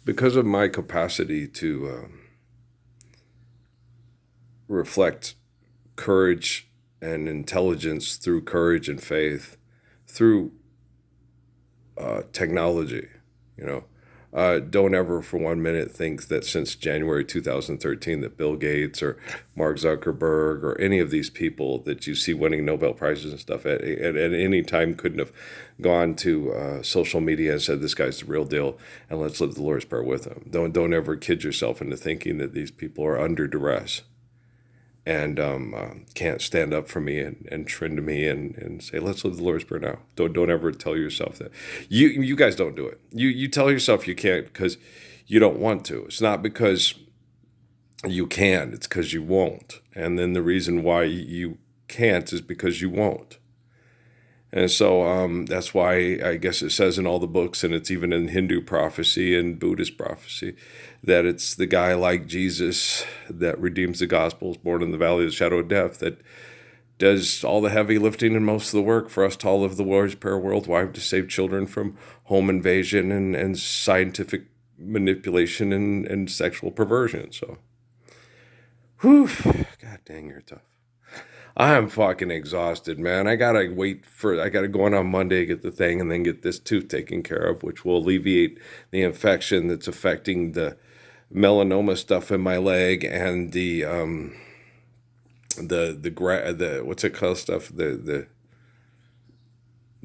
because of my capacity to reflect courage and intelligence through courage and faith, through technology, you know. Don't ever for 1 minute think that since January 2013 that Bill Gates or Mark Zuckerberg or any of these people that you see winning Nobel Prizes and stuff at any time couldn't have gone to social media and said, this guy's the real deal and let's live the Lord's Prayer with him. Don't ever kid yourself into thinking that these people are under duress and can't stand up for me and trend me and say, let's live the Lord's Prayer now. Don't ever tell yourself that. You guys don't do it. You tell yourself you can't because you don't want to. It's not because you can, it's because you won't. And then the reason why you can't is because you won't. And so that's why I guess it says in all the books, and it's even in Hindu prophecy and Buddhist prophecy, that it's the guy like Jesus that redeems the Gospels, born in the valley of the shadow of death, that does all the heavy lifting and most of the work for us to all live the Lord's Prayer worldwide to save children from home invasion and scientific manipulation and sexual perversion. So, whew, God dang, you're tough. I'm fucking exhausted, man. I gotta go in on Monday, get the thing, and then get this tooth taken care of, which will alleviate the infection that's affecting the melanoma stuff in my leg and the what's it called stuff, the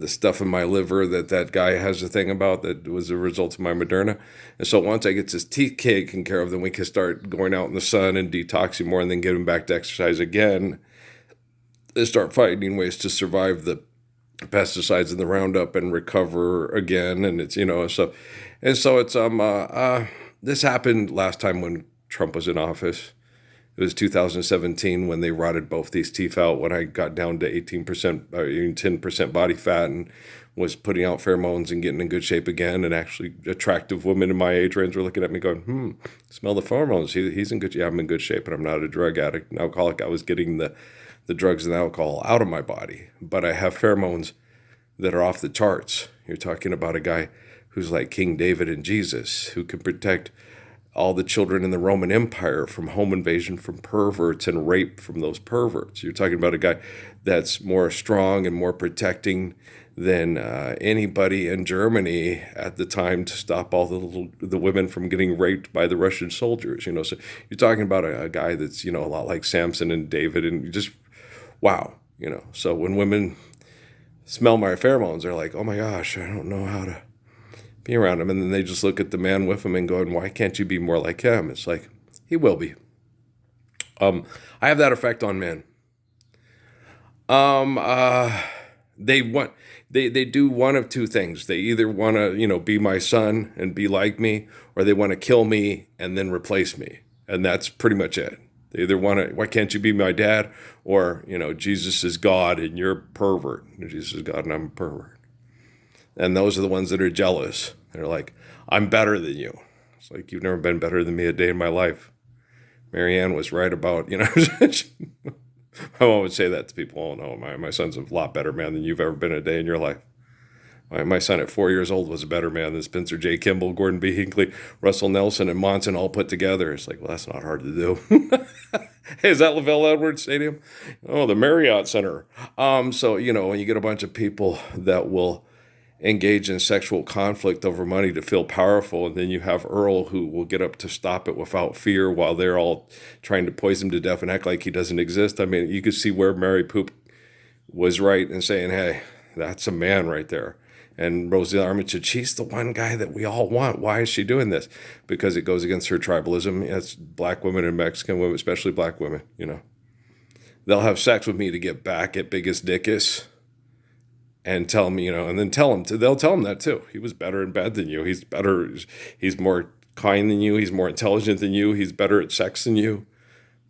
stuff in my liver that guy has a thing about that was a result of my Moderna. And so once I get this teeth taken care of, then we can start going out in the sun and detoxing more and then get him back to exercise again. They start finding ways to survive the pesticides and the Roundup and recover again. And it's, so it's, this happened last time when Trump was in office. It was 2017 when they rotted both these teeth out when I got down to 18%, 10% body fat and was putting out pheromones and getting in good shape again. And actually attractive women in my age range were looking at me going, smell the pheromones. He's in good shape. Yeah, I'm in good shape, but I'm not a drug addict, an alcoholic. I was getting the drugs and alcohol out of my body, but I have pheromones that are off the charts. You're talking about a guy who's like King David and Jesus, who can protect all the children in the Roman Empire from home invasion, from perverts and rape from those perverts. You're talking about a guy that's more strong and more protecting than anybody in Germany at the time to stop all the women from getting raped by the Russian soldiers. So you're talking about a guy that's a lot like Samson and David, and just wow. So when women smell my pheromones, they're like, oh my gosh, I don't know how to be around him. And then they just look at the man with him and go, why can't you be more like him? It's like, he will be. I have that effect on men. They do one of two things. They either want to, be my son and be like me, or they want to kill me and then replace me. And that's pretty much it. They either want to, why can't you be my dad? Or, Jesus is God and you're a pervert. Jesus is God and I'm a pervert. And those are the ones that are jealous. They're like, I'm better than you. It's like, you've never been better than me a day in my life. Marianne was right about, I won't say that to people. Oh, no, my son's a lot better man than you've ever been a day in your life. My son at 4 years old was a better man than Spencer J. Kimball, Gordon B. Hinckley, Russell Nelson, and Monson all put together. It's like, well, that's not hard to do. Hey, is that Lavelle Edwards Stadium? Oh, the Marriott Center. So, when you get a bunch of people that will engage in sexual conflict over money to feel powerful, and then you have Earl who will get up to stop it without fear while they're all trying to poison him to death and act like he doesn't exist. I mean, you could see where Mary Poop was right in saying, hey, that's a man right there. And Rosie Armitage, she's the one guy that we all want. Why is she doing this? Because it goes against her tribalism. It's black women and Mexican women, especially black women, They'll have sex with me to get back at Biggest Dickus and tell me, and then they'll tell him that too. He was better in bed than you. He's better. He's more kind than you. He's more intelligent than you. He's better at sex than you.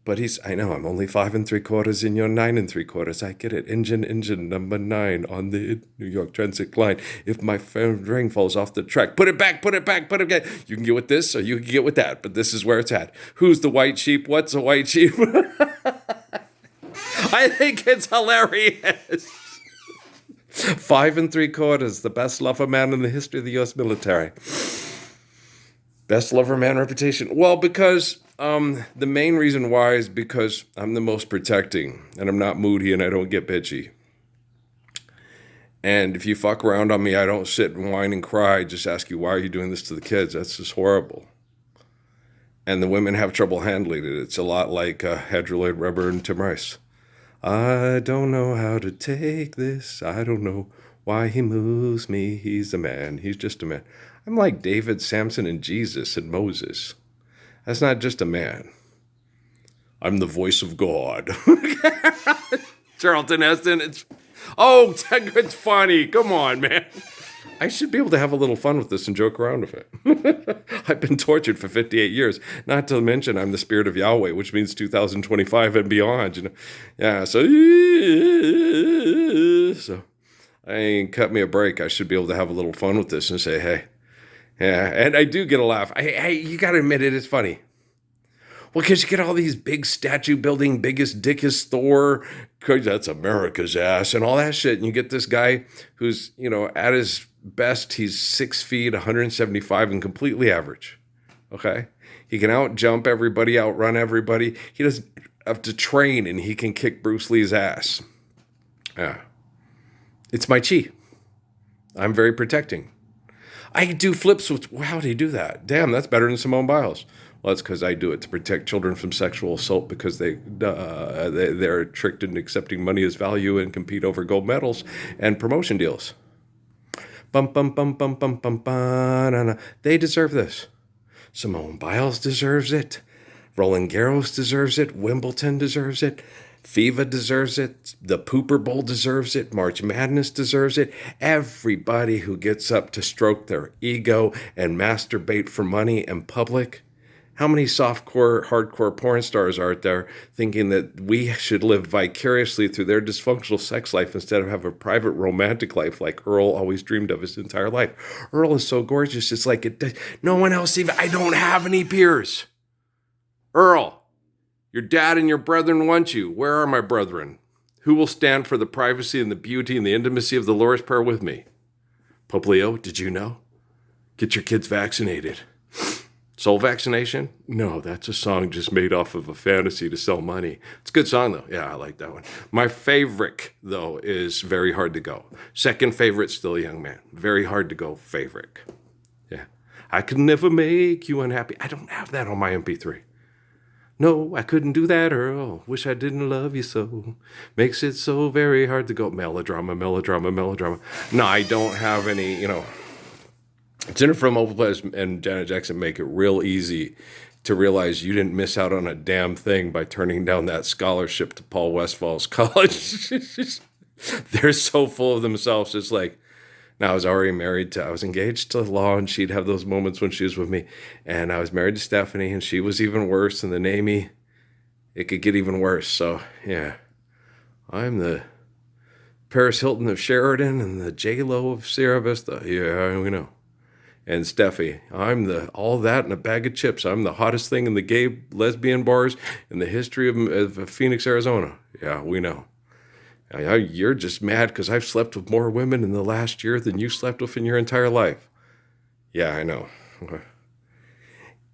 But I know, I'm only 5 3/4 and you're 9 3/4. I get it. Engine number 9 on the New York Transit line. If my ring falls off the track, put it back. You can get with this or you can get with that, but this is where it's at. Who's the white sheep? What's a white sheep? I think it's hilarious. 5 3/4, the best lover man in the history of the U.S. military. Best lover man reputation. Well, because the main reason why is because I'm the most protecting, and I'm not moody, and I don't get bitchy. And if you fuck around on me, I don't sit and whine and cry. Just ask you, why are you doing this to the kids? That's just horrible. And the women have trouble handling it. It's a lot like Hedrolid Rubber and Tim Rice. I don't know how to take this. I don't know why he moves me. He's a man. He's just a man. I'm like David, Samson, and Jesus and Moses. That's not just a man. I'm the voice of God. Charlton Heston. It's funny. Come on, man. I should be able to have a little fun with this and joke around with it. I've been tortured for 58 years. Not to mention I'm the spirit of Yahweh, which means 2025 and beyond. You know? Yeah, so I ain't cut me a break. I should be able to have a little fun with this and say, hey. Yeah, and I do get a laugh. Hey, you got to admit it is funny. Well, because you get all these big statue building, biggest dickest Thor, that's America's ass, and all that shit. And you get this guy who's, at his best, he's 6 feet, 175, and completely average. Okay? He can out jump everybody, outrun everybody. He doesn't have to train, and he can kick Bruce Lee's ass. Yeah. It's my chi. I'm very protecting. I do flips with, how do you do that? Damn, that's better than Simone Biles. Well, that's because I do it to protect children from sexual assault because they're tricked into accepting money as value and compete over gold medals and promotion deals. Bum, bum, bum, bum, bum, bum, bum, na, na. They deserve this. Simone Biles deserves it. Roland Garros deserves it. Wimbledon deserves it. FIFA deserves it. The Pooper Bowl deserves it. March Madness deserves it. Everybody who gets up to stroke their ego and masturbate for money in public. How many softcore, hardcore porn stars are there thinking that we should live vicariously through their dysfunctional sex life instead of have a private romantic life like Earl always dreamed of his entire life? Earl is so gorgeous. It's like no one else even. I don't have any peers. Earl, your dad and your brethren want you. Where are my brethren? Who will stand for the privacy and the beauty and the intimacy of the Lord's Prayer with me? Pope Leo, did you know? Get your kids vaccinated. Soul vaccination? No, that's a song just made off of a fantasy to sell money. It's a good song, though. Yeah, I like that one. My favorite, though, is Very Hard to Go. Second favorite, Still a Young Man. Very Hard to Go favorite. Yeah. I could never make you unhappy. I don't have that on my MP3. No, I couldn't do that, Earl. Wish I didn't love you so. Makes it so very hard to go. Melodrama. No, I don't have any, Jennifer Lopez and Janet Jackson make it real easy to realize you didn't miss out on a damn thing by turning down that scholarship to Paul Westphal's college. They're so full of themselves. It's like, now I was engaged to Law, and she'd have those moments when she was with me. And I was married to Stephanie, and she was even worse. And then Amy, it could get even worse. So, yeah, I'm the Paris Hilton of Sheridan and the J-Lo of Sierra Vista. Yeah, we know. And Steffi, I'm all that and a bag of chips. I'm the hottest thing in the gay lesbian bars in the history of Phoenix, Arizona. Yeah, we know. You're just mad because I've slept with more women in the last year than you slept with in your entire life. Yeah, I know. Okay.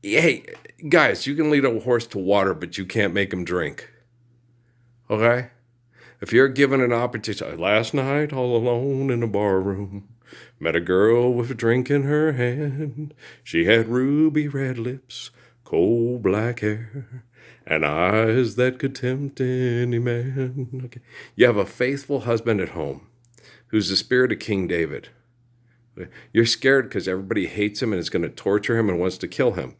Hey, guys, you can lead a horse to water, but you can't make him drink. Okay? If you're given an opportunity, last night all alone in a bar room, met a girl with a drink in her hand. She had ruby red lips, coal black hair, and eyes that could tempt any man. Okay. You have a faithful husband at home who's the spirit of King David. You're scared because everybody hates him and is going to torture him and wants to kill him.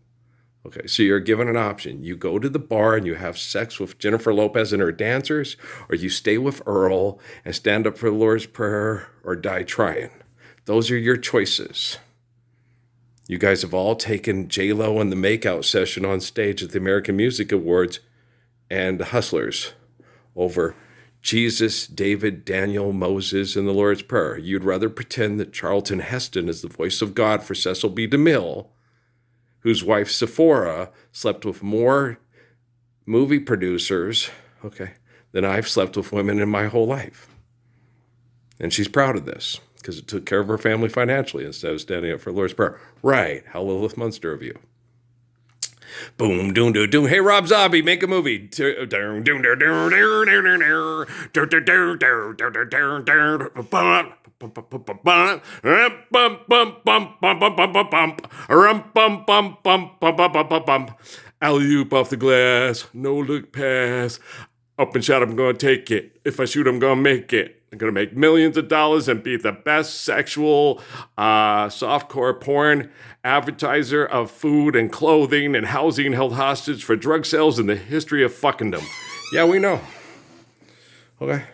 Okay, so you're given an option. You go to the bar and you have sex with Jennifer Lopez and her dancers, or you stay with Earl and stand up for the Lord's Prayer or die trying. Those are your choices. You guys have all taken J-Lo and the makeout session on stage at the American Music Awards and the Hustlers over Jesus, David, Daniel, Moses, and the Lord's Prayer. You'd rather pretend that Charlton Heston is the voice of God for Cecil B. DeMille, whose wife Sephora slept with more movie producers, than I've slept with women in my whole life. And she's proud of this. because it took care of her family financially instead of standing up for the Lord's Prayer. Right. How Lilith Munster of you. Boom, doom, doom, doom. Hey, Rob Zombie, make a movie. Alley-oop off the glass, no look pass. Up and shot, I'm going to take it. If I shoot, I'm going to make it. I'm going to make millions of dollars and be the best sexual softcore porn advertiser of food and clothing and housing held hostage for drug sales in the history of fuckingdom. Yeah, we know. Okay.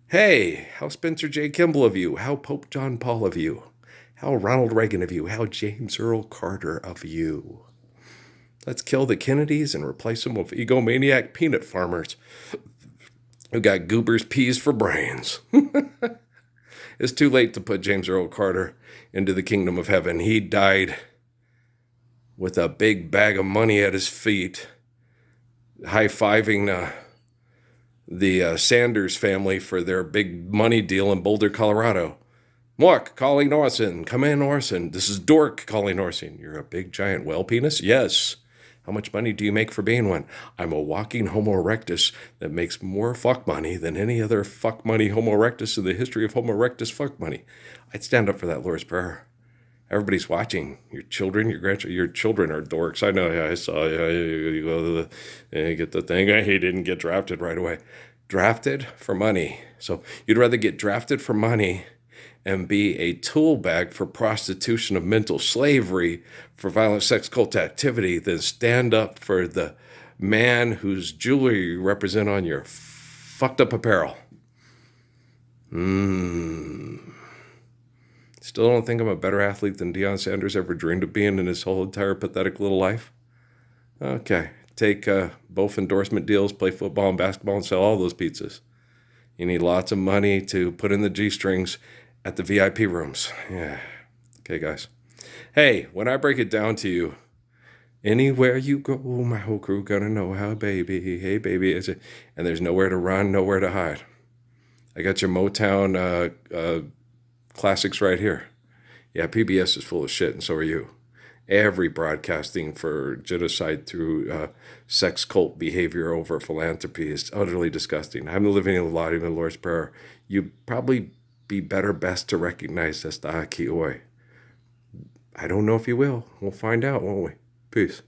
Hey, how Spencer J. Kimball of you? How Pope John Paul of you? How Ronald Reagan of you? How James Earl Carter of you? Let's kill the Kennedys and replace them with egomaniac peanut farmers who got goobers peas for brains. It's too late to put James Earl Carter into the kingdom of heaven. He died with a big bag of money at his feet, high-fiving the Sanders family for their big money deal in Boulder, Colorado. Look, calling Orson. Come in, Orson. This is Dork calling Orson. You're a big, giant whale penis? Yes. How much money do you make for being one? I'm a walking Homo erectus that makes more fuck money than any other fuck money Homo erectus in the history of Homo erectus fuck money. I'd stand up for that Lord's Prayer. Everybody's watching. Your children, your grandchildren, your children are dorks. I know. I saw you go to the get the thing. He didn't get drafted right away. Drafted for money. So you'd rather get drafted for money and be a tool bag for prostitution of mental slavery, for violent sex cult activity, than stand up for the man whose jewelry you represent on your fucked up apparel. Still don't think I'm a better athlete than Deion Sanders ever dreamed of being in his whole entire pathetic little life? Okay, take both endorsement deals, play football and basketball, and sell all those pizzas. You need lots of money to put in the G-strings at the VIP rooms. Yeah. Okay, guys. Hey, when I break it down to you, anywhere you go, my whole crew gonna know how, baby. Hey, baby. Is it? And there's nowhere to run, nowhere to hide. I got your Motown classics right here. Yeah, PBS is full of shit, and so are you. Every broadcasting for genocide through sex cult behavior over philanthropy is utterly disgusting. I'm living in the light of the Lord's Prayer. You probably be better best to recognize this Kioi. I don't know if you will. We'll find out, won't we? Peace.